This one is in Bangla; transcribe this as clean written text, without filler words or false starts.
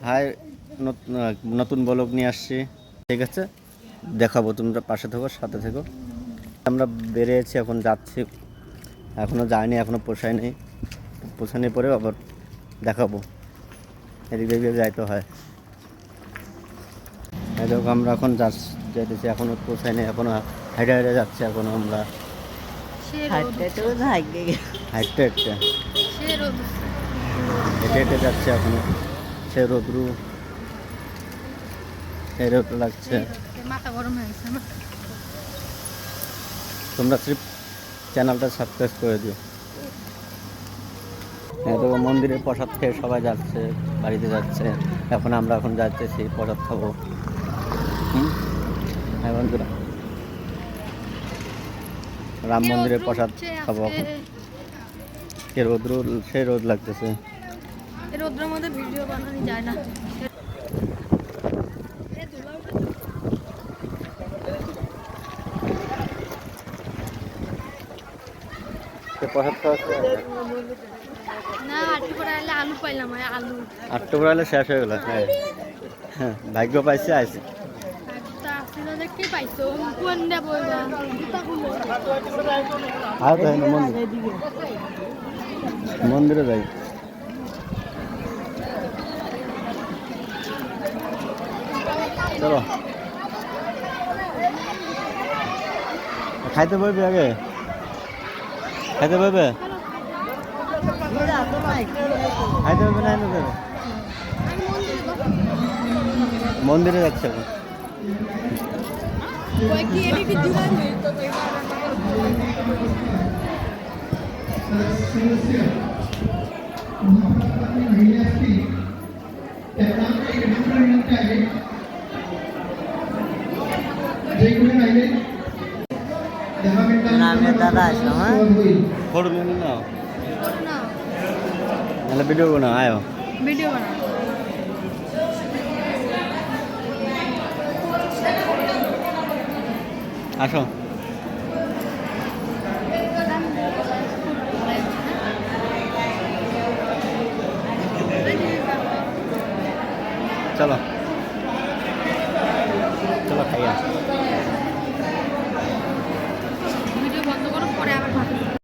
হাই, নতুন ব্লগ নিয়ে আসছি, ঠিক আছে, দেখাবো, তোমরা পাশে থেকো, সাথে থেকো। আমরা বেরিয়েছি, এখন যাচ্ছি, এখনও যাইনি, এখনও পোষায় নেই, পোষানোর পরে আবার দেখাবো, এদিক দিয়ে যাইতে হয়। দেখো আমরা এখন যাইতেছি, এখনও পোষায় নেই, এখনও হাইটে হাইটে যাচ্ছি, এখনও আমরা হাইটে হাইটে হেঁটে হেঁটে যাচ্ছে এখনো, সে রোদ্রু, এই রোদ লাগছে। মাথা গরম হয়ে গেছে আমার। তোমরা চ্যানেলটা সাবস্ক্রাইব করে দিও। হ্যাঁ, তো মন্দিরের প্রসাদ খেয়ে সবাই যাচ্ছে, বাড়িতে যাচ্ছে। এখন আমরা যাচ্ছি প্রসাদ খাবো। হ্যাঁ বন্ধুরা, রাম মন্দিরের প্রসাদ খাবো এখন। কে রোদ্রু, সেই রোদ লাগতেছে, এই রোদ্রের মধ্যে ভিডিও বানানো যায় না। প্রসাদ খাওয়া না, আটটু করে আনলে আলু পাইলাম, আলু আটটু করে আলে শেষ হয়ে গেল। হ্যাঁ হ্যাঁ, ভাগ্য পাইছে আইসে। দেখতে পাইছো কোন দেব আর তো মন্দিরে যাই। চলো, খাইতে পারবি আগে, খাইতে পারবে, খাইতে পারবে না, মন্দিরে যাচ্ছে এখন। দাদা আসলাম, হ্যাঁ ফটো নিয়ে নাও, নাহলে ভিডিও বানাও, আয়ো ভিডিও বানাও। আসো। চলো।